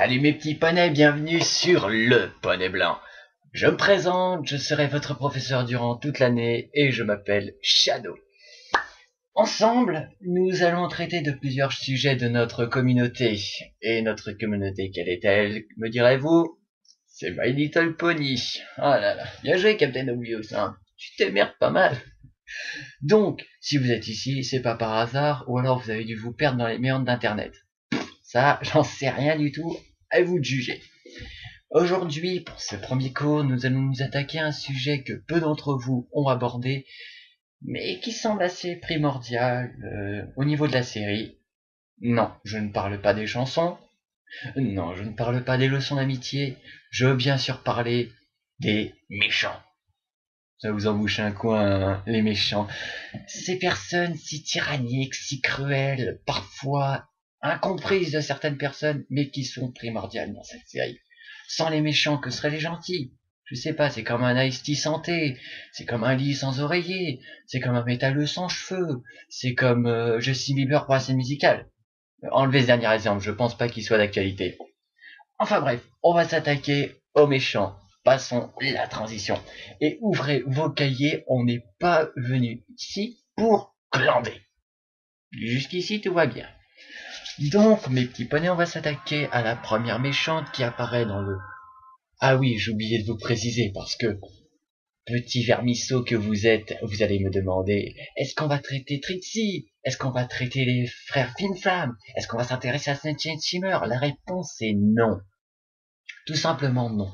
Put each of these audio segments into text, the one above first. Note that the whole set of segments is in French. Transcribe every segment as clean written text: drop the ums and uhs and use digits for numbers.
Salut mes petits poneys, bienvenue sur le Poney Blanc. Je me présente, je serai votre professeur durant toute l'année et je m'appelle Shadow. Ensemble, nous allons traiter de plusieurs sujets de notre communauté. Et notre communauté, quelle est-elle, me direz-vous? C'est My Little Pony. Ah là là, bien joué Captain Obvious, hein. Tu t'émerdes pas mal. Donc, si vous êtes ici, c'est pas par hasard, ou alors vous avez dû vous perdre dans les méandres d'internet. Ça, j'en sais rien du tout, à vous de juger. Aujourd'hui, pour ce premier cours, nous allons nous attaquer à un sujet que peu d'entre vous ont abordé, mais qui semble assez primordial au niveau de la série. Non, je ne parle pas des chansons. Non, je ne parle pas des leçons d'amitié. Je veux bien sûr parler des méchants. Ça vous embouche un coin, hein, les méchants. Ces personnes si tyranniques, si cruelles, parfois incomprises de certaines personnes, mais qui sont primordiales dans cette série. Sans les méchants, que seraient les gentils? Je sais pas, c'est comme un Ice-T santé, c'est comme un lit sans oreiller, c'est comme un métalleux sans cheveux, c'est comme Justin Bieber pour la scène musicale. Enlevez ce dernier exemple, je pense pas qu'il soit d'actualité. Enfin bref, on va s'attaquer aux méchants. Passons la transition. Et ouvrez vos cahiers, on n'est pas venu ici pour glander. Jusqu'ici, tout va bien. Donc, mes petits poneys, on va s'attaquer à la première méchante qui apparaît dans le... Ah oui, j'ai oublié de vous préciser, parce que, petit vermisseau que vous êtes, vous allez me demander, est-ce qu'on va traiter Trixie? Est-ce qu'on va traiter les frères Finflam? Est-ce qu'on va s'intéresser à Sunshine Shimmer? La réponse est non. Tout simplement non.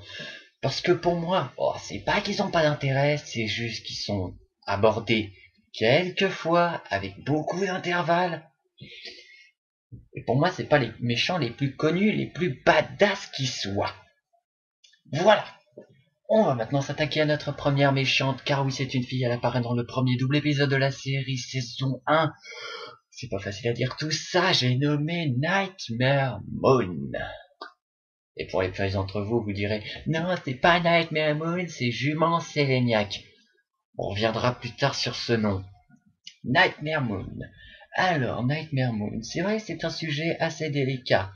Parce que pour moi, c'est pas qu'ils ont pas d'intérêt, c'est juste qu'ils sont abordés quelquefois avec beaucoup d'intervalles. Et pour moi, c'est pas les méchants les plus connus, les plus badass qui soient. Voilà. On va maintenant s'attaquer à notre première méchante, car oui, c'est une fille, elle apparaît dans le premier double épisode de la série, saison 1. C'est pas facile à dire tout ça, j'ai nommé Nightmare Moon. Et pour les plus d'entre vous, vous direz, non, c'est pas Nightmare Moon, c'est Jument Séléniac. On reviendra plus tard sur ce nom. Nightmare Moon. Alors, Nightmare Moon, c'est vrai, c'est un sujet assez délicat.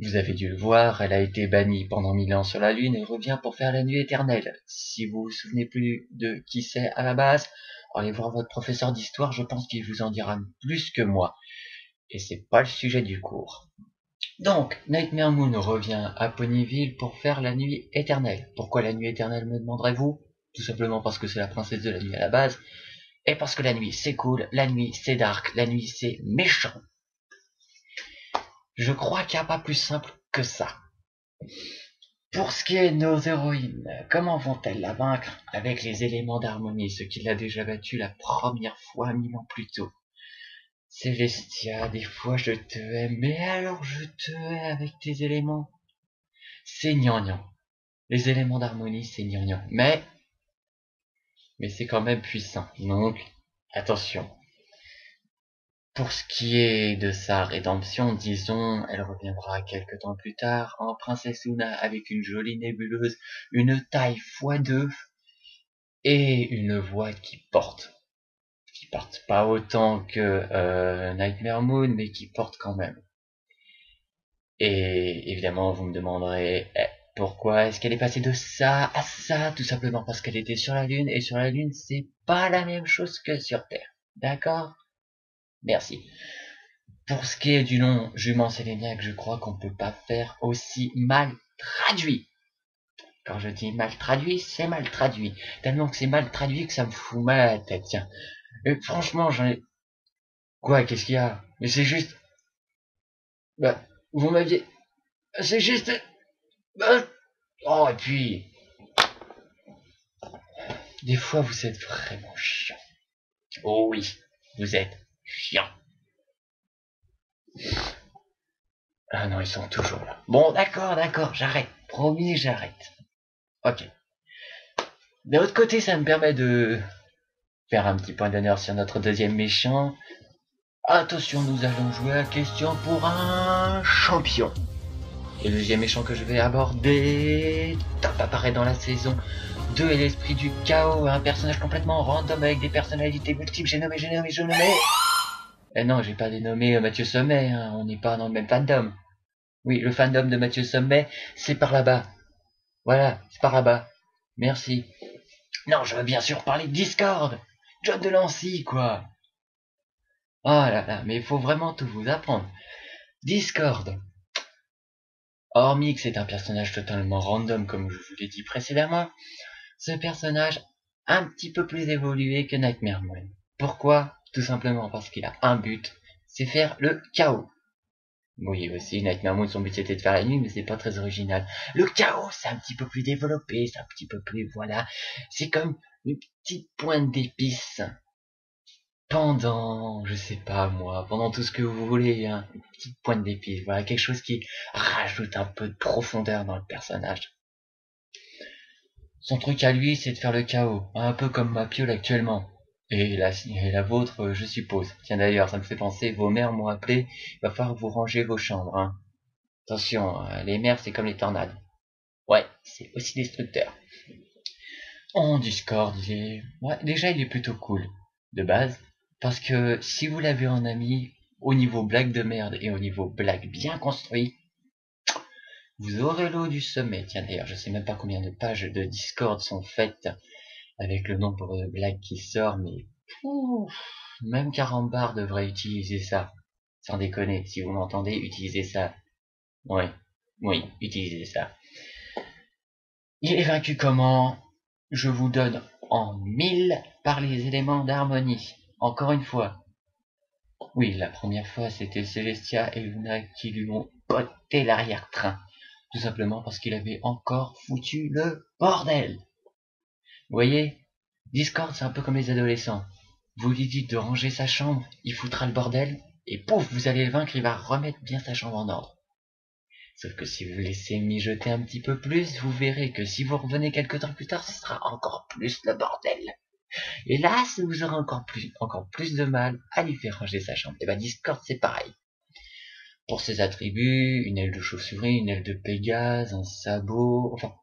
Vous avez dû le voir, elle a été bannie pendant 1000 ans sur la Lune et revient pour faire la nuit éternelle. Si vous vous souvenez plus de qui c'est à la base, allez voir votre professeur d'histoire, je pense qu'il vous en dira plus que moi. Et c'est pas le sujet du cours. Donc, Nightmare Moon revient à Ponyville pour faire la nuit éternelle. Pourquoi la nuit éternelle, me demanderez-vous? Tout simplement parce que c'est la princesse de la nuit à la base, et parce que la nuit c'est cool, la nuit c'est dark, la nuit c'est méchant. Je crois qu'il n'y a pas plus simple que ça. Pour ce qui est de nos héroïnes, comment vont-elles la vaincre avec les éléments d'harmonie, ce qui l'a déjà battu la première fois 1000 ans plus tôt? Célestia, des fois je te hais, mais alors je te hais avec tes éléments. C'est gnangnan. Les éléments d'harmonie, c'est gnangnan. Mais c'est quand même puissant. Donc, attention. Pour ce qui est de sa rédemption, disons, elle reviendra quelque temps plus tard en Princesse Luna avec une jolie nébuleuse, une taille x2 et une voix qui porte. Qui porte pas autant que Nightmare Moon, mais qui porte quand même. Et évidemment, vous me demanderez pourquoi est-ce qu'elle est passée de ça à ça? Tout simplement parce qu'elle était sur la Lune, et sur la Lune, c'est pas la même chose que sur Terre. D'accord? Merci. Pour ce qui est du nom Jument Séléniac, je crois qu'on peut pas faire aussi mal traduit. Quand je dis mal traduit, c'est mal traduit. Tellement que c'est mal traduit que ça me fout mal à la tête, tiens. Et franchement, j'en ai... Quoi, qu'est-ce qu'il y a? Mais c'est juste... Bah, vous m'aviez... C'est juste... Bah... Oh, et puis... Des fois, vous êtes vraiment chiant. Oh oui, vous êtes chiant. Ah non, ils sont toujours là. Bon, d'accord, j'arrête. Promis, j'arrête. Ok. De l'autre côté, ça me permet de faire un petit point d'honneur sur notre deuxième méchant. Attention, nous allons jouer à question pour un champion. Et le deuxième méchant que je vais aborder apparaît dans la saison 2 et l'esprit du chaos, un personnage complètement random avec des personnalités multiples. J'ai nommé. Eh non, j'ai pas dénommé Mathieu Sommet, hein. On n'est pas dans le même fandom. Oui, le fandom de Mathieu Sommet, c'est par là-bas. Voilà, c'est par là-bas. Merci. Non, je veux bien sûr parler de Discord. John Delancey, quoi. Oh là là, mais il faut vraiment tout vous apprendre. Discord. Hormis que c'est un personnage totalement random, comme je vous l'ai dit précédemment, ce personnage un petit peu plus évolué que Nightmare Moon. Pourquoi? Tout simplement parce qu'il a un but, c'est faire le chaos. Oui, aussi, Nightmare Moon, son but c'était de faire la nuit, mais c'est pas très original. Le chaos, c'est un petit peu plus développé, c'est un petit peu plus, voilà. C'est comme une petite pointe d'épice pendant, je sais pas moi, pendant tout ce que vous voulez, hein, une petite pointe d'épice, voilà, quelque chose qui rajoute un peu de profondeur dans le personnage. Son truc à lui, c'est de faire le chaos, un peu comme ma piole actuellement. Et la vôtre, je suppose. Tiens d'ailleurs, ça me fait penser, vos mères m'ont appelé, il va falloir vous ranger vos chambres, hein. Attention, les mers, c'est comme les tornades. Ouais, c'est aussi destructeur. En Discord, ouais, déjà, il est plutôt cool, de base, parce que si vous l'avez en ami, au niveau blague de merde et au niveau blague bien construit, vous aurez l'eau du sommet. Tiens d'ailleurs, je sais même pas combien de pages de Discord sont faites avec le nombre de blagues qui sort, mais même Carambar devrait utiliser ça. Sans déconner, si vous m'entendez, utilisez ça. Ouais, oui, utilisez ça. Il est vaincu comment? Je vous donne en 1000 par les éléments d'harmonie. Encore une fois. Oui, la première fois, c'était Celestia et Luna qui lui ont boté l'arrière-train. Tout simplement parce qu'il avait encore foutu le bordel. Vous voyez? Discord, c'est un peu comme les adolescents. Vous lui dites de ranger sa chambre, il foutra le bordel, et pouf, vous allez le vaincre, il va remettre bien sa chambre en ordre. Sauf que si vous laissez mijoter un petit peu plus, vous verrez que si vous revenez quelques temps plus tard, ce sera encore plus le bordel. Et là, vous aurez encore plus de mal à lui faire ranger sa chambre. Et ben Discord, c'est pareil. Pour ses attributs, une aile de chauve-souris, une aile de Pégase, un sabot, enfin,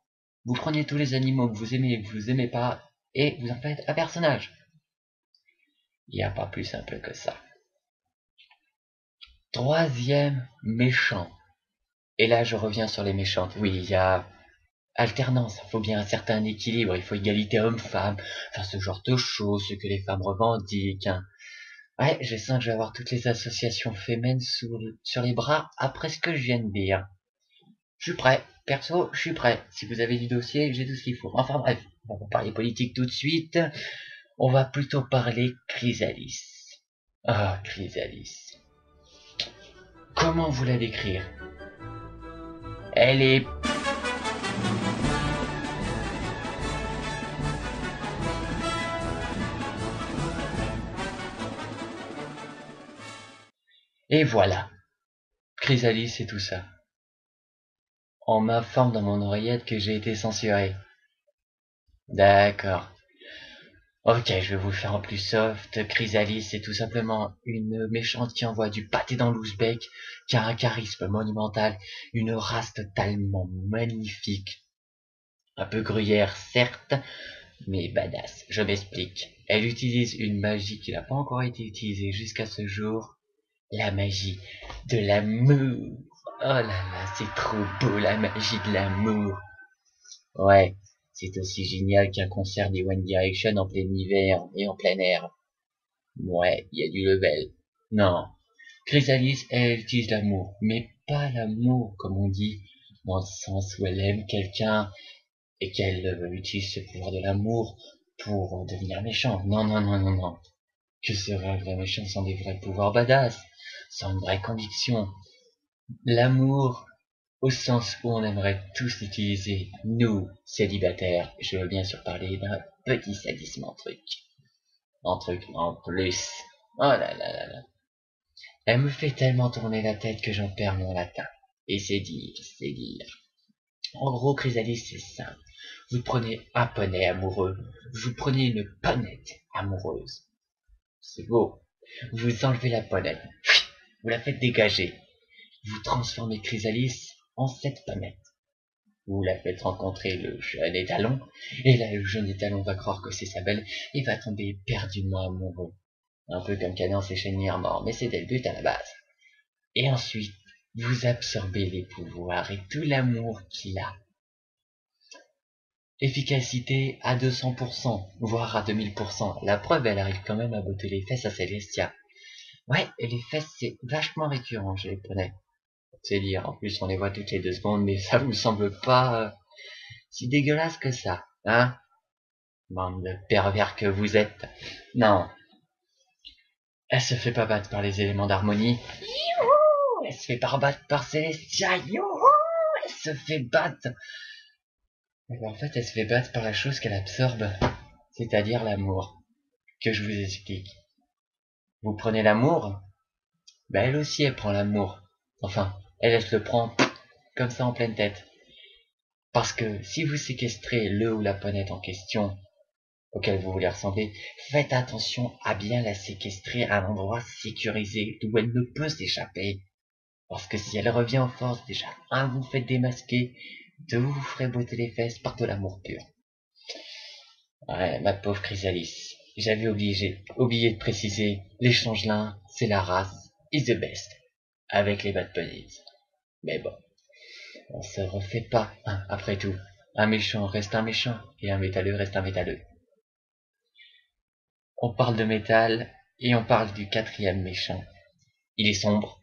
vous prenez tous les animaux que vous aimez et que vous aimez pas, et vous en faites un personnage. Il n'y a pas plus simple que ça. Troisième méchant. Et là, je reviens sur les méchantes. Oui, il y a alternance, il faut bien un certain équilibre, il faut égalité homme-femme, enfin ce genre de choses, ce que les femmes revendiquent. Hein. Ouais, je sens que je vais avoir toutes les associations féminines sur les bras après ce que je viens de dire. Je suis prêt, perso, je suis prêt. Si vous avez du dossier, j'ai tout ce qu'il faut. Enfin bref, on va pas parler politique tout de suite, on va plutôt parler Chrysalis. Ah, Chrysalis. Comment vous la décrire? Elle est... Et voilà. Chrysalis, c'est tout ça. On m'informe dans mon oreillette que j'ai été censuré. D'accord. Ok, je vais vous le faire en plus soft. Chrysalis, c'est tout simplement une méchante qui envoie du pâté dans l'ouzbek, qui a un charisme monumental, une race totalement magnifique. Un peu gruyère, certes, mais badass. Je m'explique. Elle utilise une magie qui n'a pas encore été utilisée jusqu'à ce jour. La magie de l'amour. Oh là là, c'est trop beau, la magie de l'amour. Ouais, c'est aussi génial qu'un concert des One Direction en plein hiver et en plein air. Ouais, il y a du level. Non. Chrysalis, elle utilise l'amour, mais pas l'amour, comme on dit, dans le sens où elle aime quelqu'un et qu'elle utilise ce pouvoir de l'amour pour devenir méchant. Non, non, non, non, non. Que serait un vrai méchant sans des vrais pouvoirs badass, sans une vraie conviction? L'amour, au sens où on aimerait tous l'utiliser, nous, célibataires, je veux bien sûr parler d'un petit sadisme en truc en plus. Oh là là là là. Elle me fait tellement tourner la tête que j'en perds mon latin. Et c'est dire, c'est dire. En gros, Chrysalis, c'est simple. Vous prenez un poney amoureux, vous prenez une ponette amoureuse. C'est beau. Vous enlevez la ponette, vous la faites dégager. Vous transformez Chrysalis en cette ponette. Vous la faites rencontrer le jeune étalon, et là le jeune étalon va croire que c'est sa belle et va tomber éperdument amoureux. Un peu comme Cadence et Chenière mort, mais c'était le but à la base. Et ensuite, vous absorbez les pouvoirs et tout l'amour qu'il a. Efficacité à 200%, voire à 2000%. La preuve, elle arrive quand même à botter les fesses à Celestia. Ouais, et les fesses, c'est vachement récurrent chez les poneys. C'est dire, en plus on les voit toutes les 2 secondes, mais ça vous semble pas si dégueulasse que ça, hein? Bande de pervers que vous êtes. Non. Elle se fait pas battre par les éléments d'harmonie. Youhou! Elle se fait pas battre par Celestia. Youhou! Elle se fait battre. En fait, elle se fait battre par la chose qu'elle absorbe, c'est-à-dire l'amour. Que je vous explique. Vous prenez l'amour, ben elle aussi elle prend l'amour. Enfin, elle se le prend comme ça en pleine tête. Parce que si vous séquestrez le ou la ponette en question, auquel vous voulez ressembler, faites attention à bien la séquestrer à un endroit sécurisé d'où elle ne peut s'échapper. Parce que si elle revient en force, déjà, vous faites démasquer, deux, vous ferez botter les fesses par de l'amour pur. Ouais, ma pauvre Chrysalis, j'avais oublié de préciser, les changelins, c'est la race is the best, avec les bad bunnies. Mais bon, on se refait pas, hein, après tout. Un méchant reste un méchant, et un métalleux reste un métalleux. On parle de métal, et on parle du 4e méchant. Il est sombre,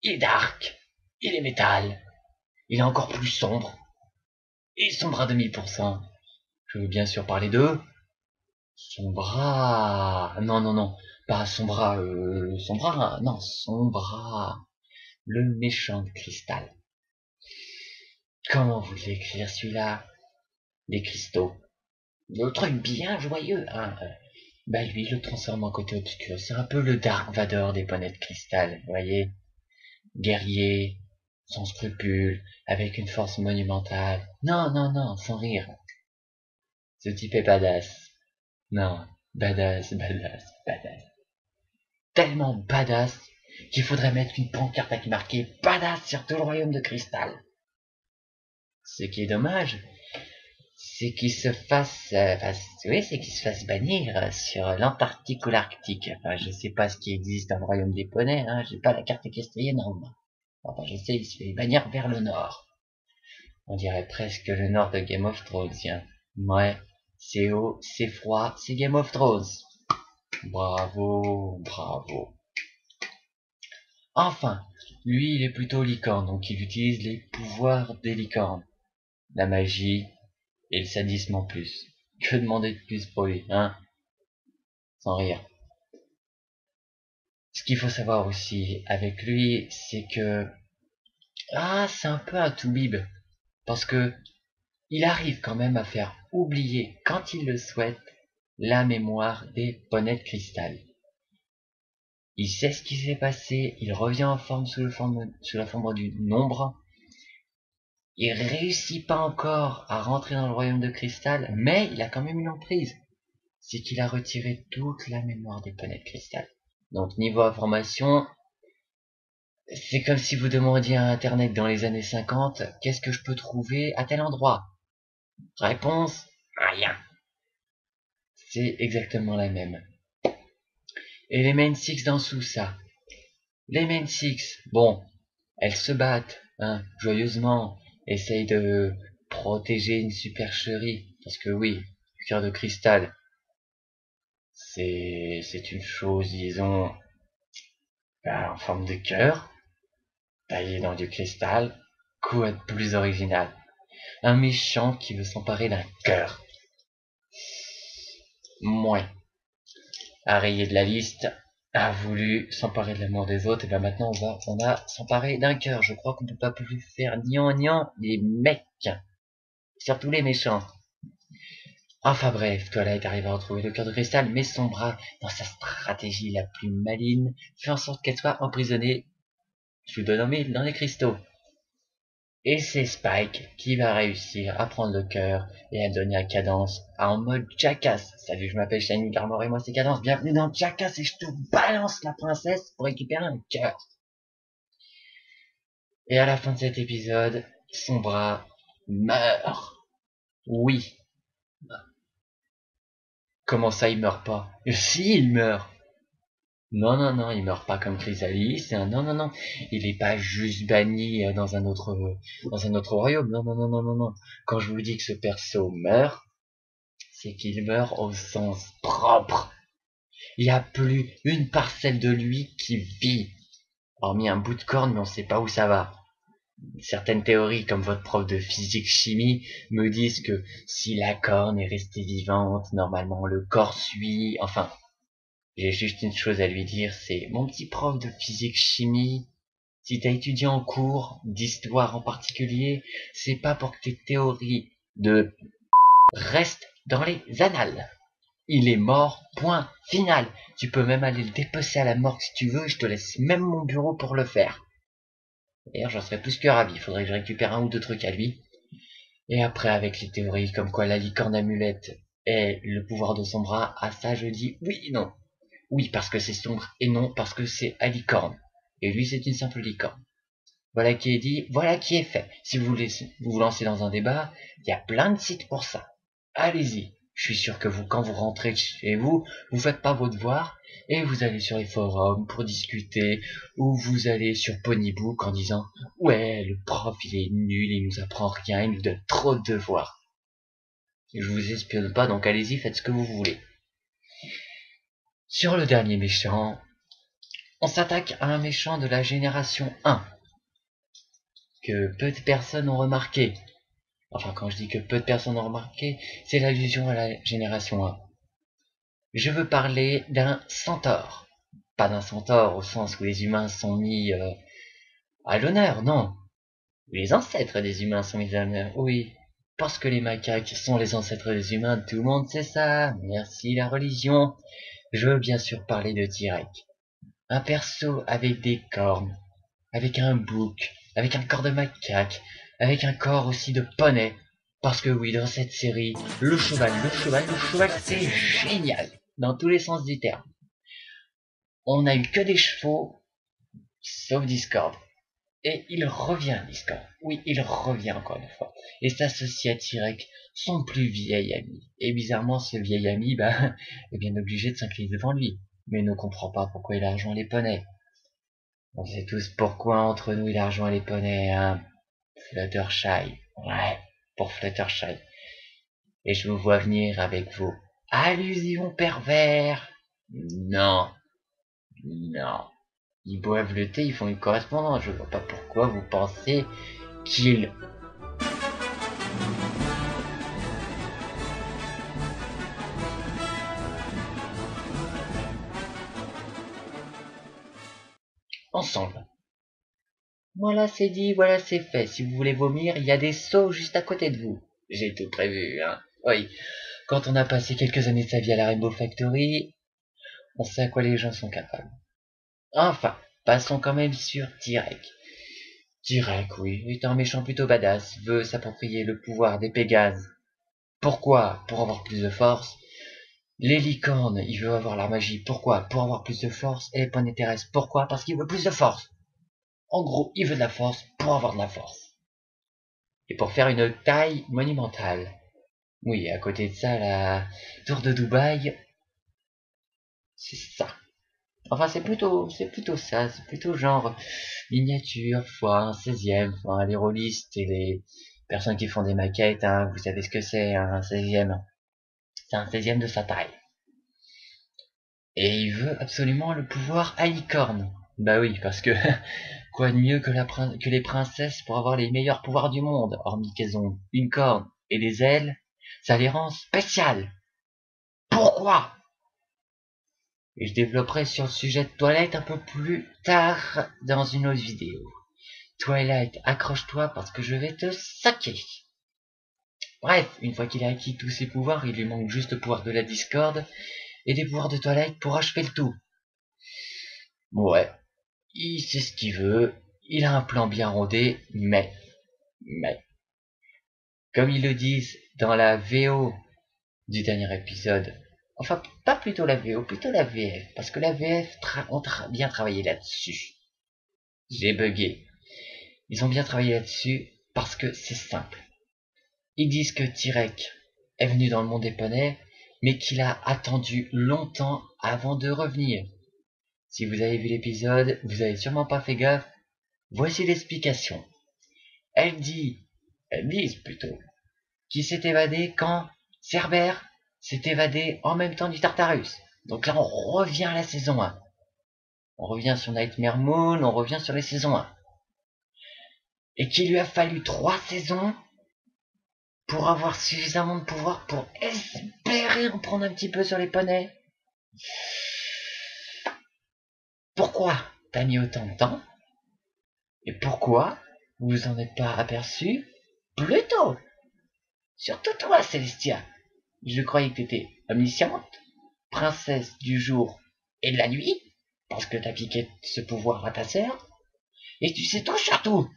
il est dark, il est métal, il est encore plus sombre, et sombre à 2000%. Je veux bien sûr parler de Sombra. Non, non, non, pas Sombra, Sombra, non, Sombra, le méchant de cristal. Comment vous l'écrire celui-là? Des cristaux. Le truc bien joyeux, hein. Bah lui, le transforme en côté obscur. C'est un peu le Dark Vador des poneys de cristal, vous voyez? Guerrier, sans scrupules, avec une force monumentale. Non, non, non, sans rire. Ce type est badass. Non, badass, badass, badass. Tellement badass qu'il faudrait mettre une pancarte avec marqué badass sur tout le royaume de cristal. Ce qui est dommage, c'est qu'il se fasse, oui, c'est qu'il se fasse bannir sur l'Antarctique ou l'Arctique. Enfin, je sais pas ce qui existe dans le royaume des poneys, hein, j'ai pas la carte équestrienne en main. Enfin, je sais, il se fait bannir vers le nord. On dirait presque le nord de Game of Thrones, tiens. Ouais, c'est haut, c'est froid, c'est Game of Thrones. Bravo, bravo. Enfin, lui, il est plutôt licorne, donc il utilise les pouvoirs des licornes. La magie et le sadisme en plus. Que demander de plus pour lui, hein? Sans rire. Ce qu'il faut savoir aussi avec lui, c'est que... c'est un peu un toubib. Parce que il arrive quand même à faire oublier, quand il le souhaite, la mémoire des poneys de cristal. Il sait ce qui s'est passé, il revient en forme sous la forme du nombre. Il réussit pas encore à rentrer dans le royaume de cristal, mais il a quand même une emprise. C'est qu'il a retiré toute la mémoire des poneys de cristal. Donc niveau information, c'est comme si vous demandiez à Internet dans les années 50, qu'est-ce que je peux trouver à tel endroit? Réponse, rien. C'est exactement la même. Et les Main Six dans sous ça. Les Main Six, bon, elles se battent, hein, joyeusement, essayent de protéger une supercherie, parce que oui, le cœur de cristal, c'est une chose, disons, en forme de cœur, taillé dans du cristal, quoi de plus original? Un méchant qui veut s'emparer d'un cœur. Moins. A rayé de la liste, a voulu s'emparer de l'amour des autres, et bien maintenant on va s'emparer d'un cœur. Je crois qu'on ne peut pas plus faire nian les mecs. Surtout les méchants. Enfin bref, Twilight arrive à retrouver le cœur de cristal, mais son bras, dans sa stratégie la plus maligne, fait en sorte qu'elle soit emprisonnée, je vous donne mille, dans les cristaux. Et c'est Spike qui va réussir à prendre le cœur et à donner la cadence en mode Jackass. Salut, je m'appelle Shiny Garmore et moi c'est Cadence. Bienvenue dans Jackass et je te balance la princesse pour récupérer un cœur. Et à la fin de cet épisode, son bras meurt. Oui. Comment ça il meurt pas? Si, il meurt. Non, non, non, il meurt pas comme Chrysalis. Non, non, non, il est pas juste banni dans un autre royaume. Non, non, non, non, non, non. Quand je vous dis que ce perso meurt, c'est qu'il meurt au sens propre. Il n'y a plus une parcelle de lui qui vit. Hormis un bout de corne, mais on sait pas où ça va. Certaines théories, comme votre prof de physique-chimie, me disent que si la corne est restée vivante, normalement le corps suit. Enfin, j'ai juste une chose à lui dire, c'est mon petit prof de physique-chimie, si t'as étudié en cours, d'histoire en particulier, c'est pas pour que tes théories de restent dans les annales. Il est mort, point final. Tu peux même aller le dépecer à la morgue si tu veux, je te laisse même mon bureau pour le faire. D'ailleurs, j'en serais plus que ravi, il faudrait que je récupère un ou deux trucs à lui. Et après, avec les théories comme quoi la licorne amulette est le pouvoir de son bras, à ça je dis oui et non. Oui, parce que c'est sombre, et non, parce que c'est à licorne. Et lui, c'est une simple licorne. Voilà qui est dit, voilà qui est fait. Si vous voulez vous lancer dans un débat, il y a plein de sites pour ça. Allez-y. Je suis sûr que vous, quand vous rentrez chez vous, vous faites pas vos devoirs et vous allez sur les forums pour discuter ou vous allez sur Ponybook en disant ouais, le prof il est nul, il nous apprend rien, il nous donne trop de devoirs. Et je vous espionne pas, donc allez-y, faites ce que vous voulez. Sur le dernier méchant, on s'attaque à un méchant de la génération 1 que peu de personnes ont remarqué. Enfin, quand je dis que peu de personnes ont remarqué, c'est l'allusion à la génération 1. Je veux parler d'un centaure. Pas d'un centaure au sens où les humains sont mis à l'honneur, non. Les ancêtres des humains sont mis à l'honneur, oui. Parce que les macaques sont les ancêtres des humains, tout le monde sait ça. Merci la religion. Je veux bien sûr parler de T-Rex. Un perso avec des cornes, avec un bouc, avec un corps de macaque, avec un corps aussi de poney. Parce que oui, dans cette série, le cheval, c'est génial, dans tous les sens du terme. On n'a eu que des chevaux, sauf Discord. Et il revient, Discord. Oui, il revient encore une fois. Et s'associe à T-Rex, son plus vieil ami. Et bizarrement, ce vieil ami, est bien obligé de s'incliner devant lui. Mais il ne comprend pas pourquoi il a rejoint les poneys. On sait tous pourquoi entre nous il a rejoint les poneys, hein. Fluttershy. Ouais, pour Fluttershy. Et je vous vois venir avec vos allusions pervers. Non, non. Ils boivent le thé, ils font une correspondance. Je vois pas pourquoi vous pensez qu'ils... Ensemble. Voilà, c'est dit, voilà, c'est fait. Si vous voulez vomir, il y a des seaux juste à côté de vous. J'ai tout prévu, hein. Oui. Quand on a passé quelques années de sa vie à la Rainbow Factory, on sait à quoi les gens sont capables. Enfin, passons quand même sur T-Rex. T-Rex, oui, est un méchant plutôt badass, veut s'approprier le pouvoir des Pégases. Pourquoi? Pour avoir plus de force. Les licornes, il veut avoir la magie. Pourquoi? Pour avoir plus de force. Et les poneys terrestres, pourquoi? Parce qu'il veut plus de force. En gros, il veut de la force pour avoir de la force. Et pour faire une taille monumentale. Oui, à côté de ça, la tour de Dubaï, c'est ça. Enfin, c'est plutôt ça, c'est plutôt genre miniature, fois un 16e, enfin, les rôlistes et les personnes qui font des maquettes, hein, vous savez ce que c'est, hein, un 16e. C'est un 16e de sa taille. Et il veut absolument le pouvoir à licorne. Bah oui, parce que quoi de mieux que, que les princesses pour avoir les meilleurs pouvoirs du monde, hormis qu'elles ont une corne et des ailes, ça les rend spéciales. Pourquoi? Et je développerai sur le sujet de Twilight un peu plus tard dans une autre vidéo. Twilight, accroche-toi parce que je vais te saquer. Bref, une fois qu'il a acquis tous ses pouvoirs, il lui manque juste le pouvoir de la discorde et des pouvoirs de Twilight pour achever le tout. Ouais, il sait ce qu'il veut, il a un plan bien rodé, mais, comme ils le disent dans la VO du dernier épisode, enfin, pas plutôt la VO, plutôt la VF, parce que la VF ont bien travaillé là-dessus. J'ai bugué. Ils ont bien travaillé là-dessus parce que c'est simple. Ils disent que T-Rex est venu dans le monde des poneys, mais qu'il a attendu longtemps avant de revenir. Si vous avez vu l'épisode, vous avez sûrement pas fait gaffe. Voici l'explication. Elles disent plutôt, qu'il s'est évadé quand Cerbère s'est évadé en même temps du Tartarus. Donc là, on revient à la saison 1. On revient sur Nightmare Moon, on revient sur les saisons 1. Et qu'il lui a fallu 3 saisons pour avoir suffisamment de pouvoir pour espérer en prendre un petit peu sur les poneys. Pourquoi t'as mis autant de temps? Et pourquoi vous vous en êtes pas aperçu plus tôt? Surtout toi, Célestia. Je croyais que t'étais omnisciente, princesse du jour et de la nuit, parce que t'as piqué ce pouvoir à ta sœur, et tu sais tout sur tout.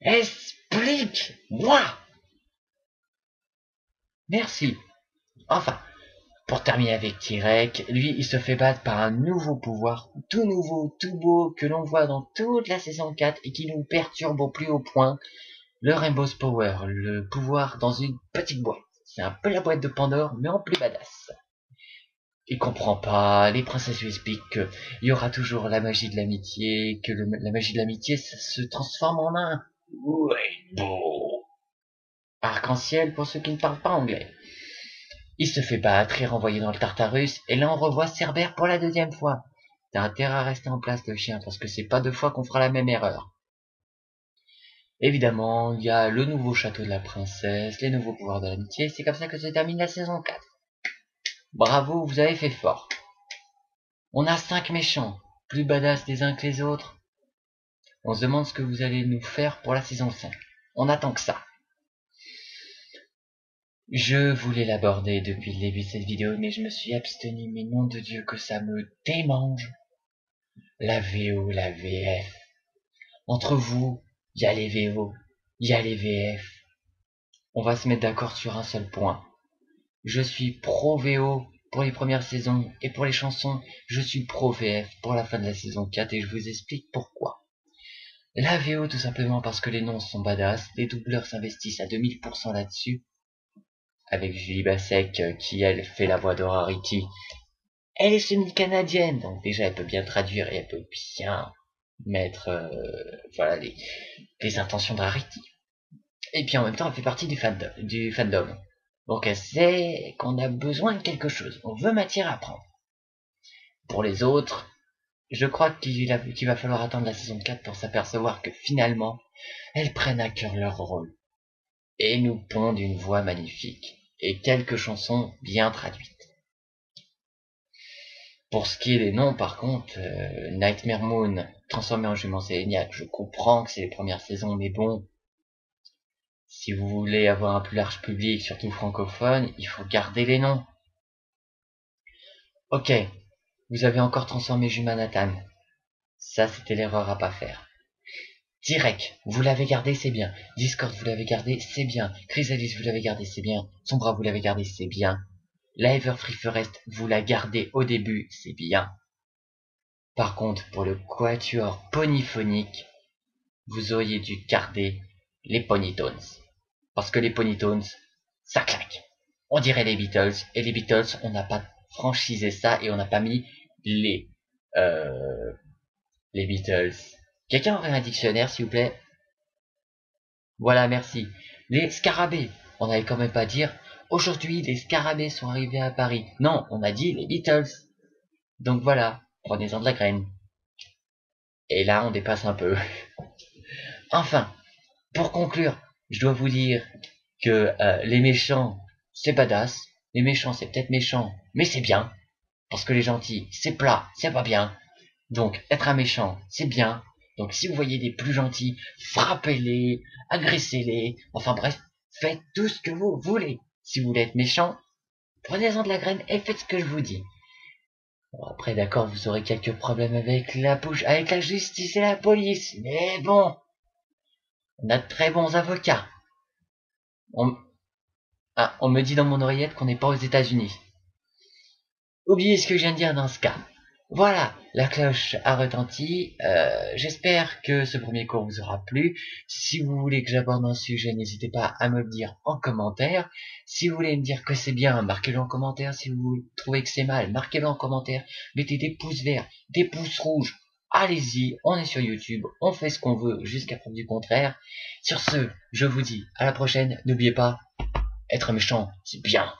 Explique-moi. Merci. Enfin, pour terminer avec Tyrek, lui, il se fait battre par un nouveau pouvoir, tout nouveau, tout beau, que l'on voit dans toute la saison 4 et qui nous perturbe au plus haut point, le Rainbow's Power, le pouvoir dans une petite boîte. C'est un peu la boîte de Pandore, mais en plus badass. Il comprend pas, les princesses lui expliquent qu'il y aura toujours la magie de l'amitié, que la magie de l'amitié se transforme en un rainbow. Arc-en-ciel pour ceux qui ne parlent pas anglais. Il se fait battre et renvoyer dans le Tartarus, et là on revoit Cerbère pour la 2e fois. T'as intérêt à rester en place le chien, parce que c'est pas 2 fois qu'on fera la même erreur. Évidemment, il y a le nouveau château de la princesse, les nouveaux pouvoirs de l'amitié, c'est comme ça que se termine la saison 4. Bravo, vous avez fait fort. On a 5 méchants, plus badass les uns que les autres. On se demande ce que vous allez nous faire pour la saison 5. On attend que ça. Je voulais l'aborder depuis le début de cette vidéo, mais je me suis abstenu, mais nom de Dieu que ça me démange. La VO, la VF. Entre vous, il y a les VO, il y a les VF. On va se mettre d'accord sur un seul point. Je suis pro VO pour les premières saisons, et pour les chansons, je suis pro VF pour la fin de la saison 4, et je vous explique pourquoi. La VO tout simplement parce que les noms sont badass, les doubleurs s'investissent à 2000% là-dessus, avec Julie Bassek qui elle fait la voix de Rarity. Elle est semi-canadienne, donc déjà elle peut bien traduire et elle peut bien mettre voilà les intentions de Rarity. Et puis en même temps elle fait partie du fandom. Donc elle sait qu'on a besoin de quelque chose, on veut matière à apprendre. Pour les autres, je crois qu'il va falloir attendre la saison 4 pour s'apercevoir que finalement, elles prennent à cœur leur rôle. Et nous pondent une voix magnifique. Et quelques chansons bien traduites. Pour ce qui est des noms, par contre, Nightmare Moon, transformé en jument séléniaque, je comprends que c'est les premières saisons, mais bon, si vous voulez avoir un plus large public, surtout francophone, il faut garder les noms. Ok, vous avez encore transformé Juma Nathan. Ça, c'était l'erreur à pas faire. Tyrek, vous l'avez gardé, c'est bien. Discord, vous l'avez gardé, c'est bien. Chrysalis, vous l'avez gardé, c'est bien. Sombra, vous l'avez gardé, c'est bien. La Everfree Forest, vous la gardez au début, c'est bien. Par contre, pour le quatuor ponyphonique, vous auriez dû garder les Ponytones. Parce que les Ponytones, ça claque. On dirait les Beatles, et les Beatles, on n'a pas franchisé ça, et on n'a pas mis les Beatles. Quelqu'un aurait un dictionnaire, s'il vous plaît? Voilà, merci. Les scarabées. On n'avait quand même pas dire aujourd'hui les scarabées sont arrivés à Paris. Non, on a dit les Beatles. Donc voilà, prenez-en de la graine. Et là, on dépasse un peu. Enfin, pour conclure, je dois vous dire que les méchants, c'est badass. Les méchants, c'est peut-être méchant, mais c'est bien. Parce que les gentils, c'est plat, c'est pas bien. Donc, être un méchant, c'est bien. Donc, si vous voyez des plus gentils, frappez-les, agressez-les. Enfin bref, faites tout ce que vous voulez. Si vous voulez être méchant, prenez-en de la graine et faites ce que je vous dis. Bon, après, d'accord, vous aurez quelques problèmes avec avec la justice et la police. Mais bon, on a de très bons avocats. On me dit dans mon oreillette qu'on n'est pas aux États-Unis. Oubliez ce que je viens de dire dans ce cas. Voilà, la cloche a retenti. J'espère que ce premier cours vous aura plu. Si vous voulez que j'aborde un sujet, n'hésitez pas à me le dire en commentaire. Si vous voulez me dire que c'est bien, marquez-le en commentaire. Si vous trouvez que c'est mal, marquez-le en commentaire. Mettez des pouces verts, des pouces rouges. Allez-y, on est sur YouTube, on fait ce qu'on veut jusqu'à preuve du contraire. Sur ce, je vous dis à la prochaine. N'oubliez pas, être méchant, c'est bien.